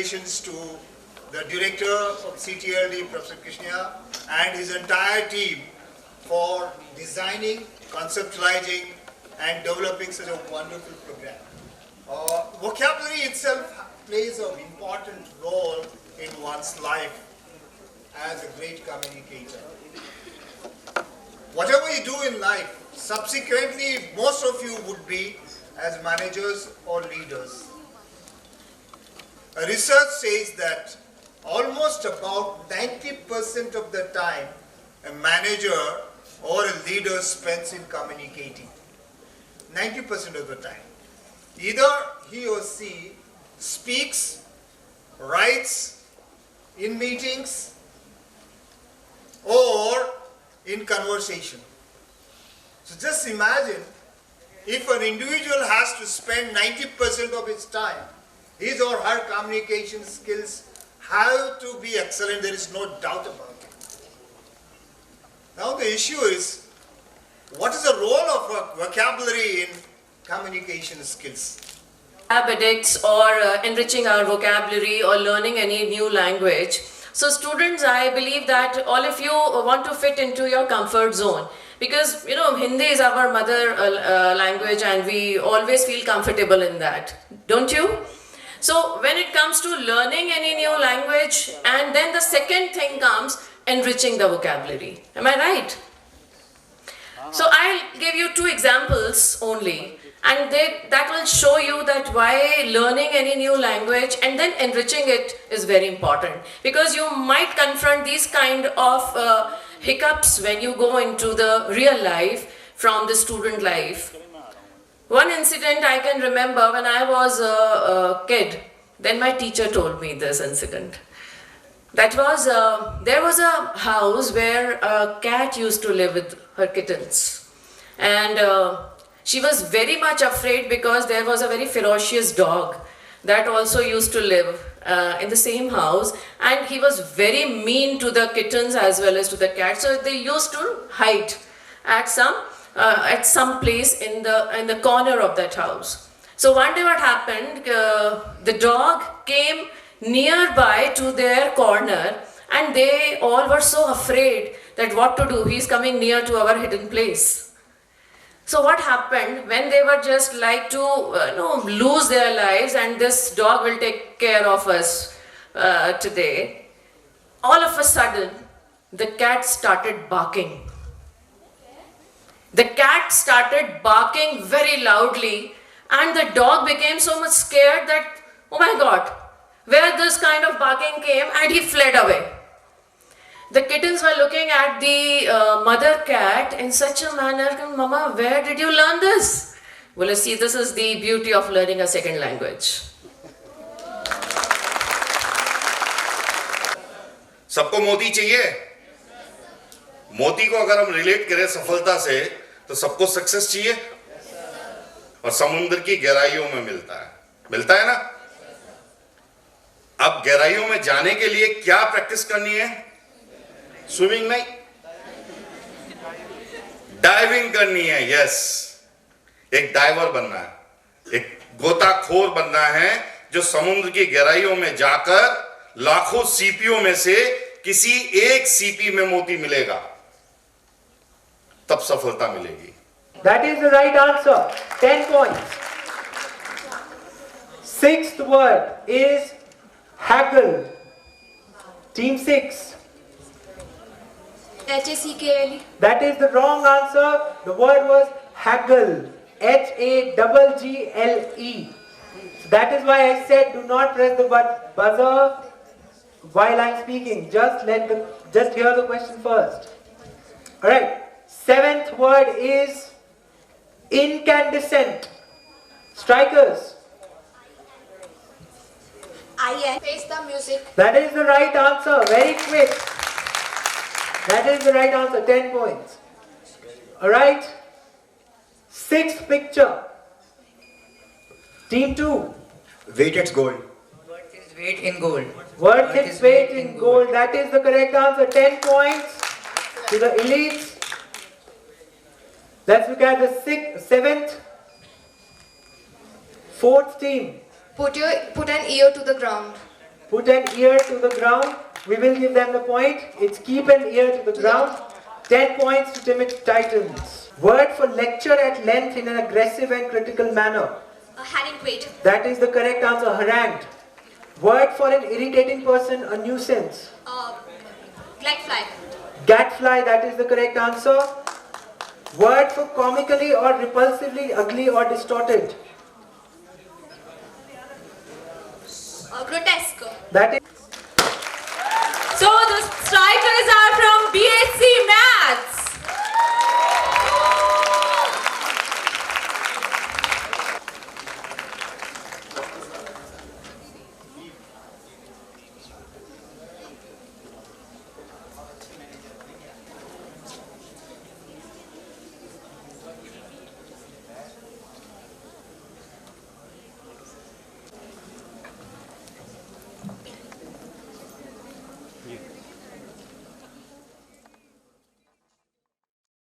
congratulations to the director of CTLD, Professor Krishna, and his entire team for designing, conceptualizing, and developing such a wonderful program. Vocabulary itself plays an important role in one's life as a great communicator. Whatever you do in life, subsequently most of you would be as managers or leaders. A research says that almost about 90% of the time a manager or a leader spends in communicating. 90% of the time. Either he or she speaks, writes in meetings or in conversation. So just imagine if an individual has to spend 90% of his time, his or her communication skills have to be excellent, there is no doubt about it. Now the issue is, what is the role of vocabulary in communication skills? Addicts or enriching our vocabulary or learning any new language. So students, I believe that all of you want to fit into your comfort zone because Hindi is our mother language and we always feel comfortable in that, don't you? So when it comes to learning any new language, and then the second thing comes enriching the vocabulary. Am I right? So I'll give you two examples only, and that will show you that why learning any new language and then enriching it is very important, because you might confront these kind of hiccups when you go into the real life from the student life. One incident I can remember when I was a kid, then my teacher told me this incident. That was, there was a house where a cat used to live with her kittens. And she was very much afraid because there was a very ferocious dog that also used to live in the same house. And he was very mean to the kittens as well as to the cat. So they used to hide at some place in the corner of that house. So one day what happened, the dog came nearby to their corner and they all were so afraid that what to do, he's coming near to our hidden place. So what happened, when they were just like to lose their lives and this dog will take care of us today, all of a sudden the cat started barking. The cat started barking very loudly and the dog became so much scared that, oh my God, where this kind of barking came, and he fled away. The kittens were looking at the mother cat in such a manner, Mama, where did you learn this? Well, you see, this is the beauty of learning a second language. सबको मोती चाहिए? मोती को अगर हम relate करें सफलता से, तो सबको सक्सेस चाहिए और समुद्र की गहराइयों में मिलता है ना? अब गहराइयों में जाने के लिए क्या प्रैक्टिस करनी है? स्विमिंग नहीं, डाइविंग करनी है। यस, एक डाइवर बनना है, एक गोताखोर बनना है जो समुद्र की गहराइयों में जाकर लाखों सीपियों में से किसी एक सीपी में मोती मिलेगा, तब सफलता मिलेगी। That is the right answer. 10 points. Sixth word is haggle. Team 6. HACKLE. That is the wrong answer. The word was haggle. HAGGLE. That is why I said do not press the buzzer while I'm speaking. Just hear the question first. Alright. Seventh word is incandescent. Strikers. IN. Face the music. That is the right answer. Very quick. That is the right answer. 10 points. Alright. Sixth picture. Team 2. Weight at gold. Worth its weight in gold. Worth its weight in gold. That is the correct answer. 10 points to the elites. Let's look at the seventh. Fourth team. Put an ear to the ground. Put an ear to the ground. We will give them the point. It's keep an ear to the ground. 10 points to timid titans. Word for lecture at length in an aggressive and critical manner. Harangued. That is the correct answer. Harangued. Word for an irritating person, a nuisance. Gagfly. Gadfly, that is the correct answer. Word for comically or repulsively ugly or distorted. Grotesque. That is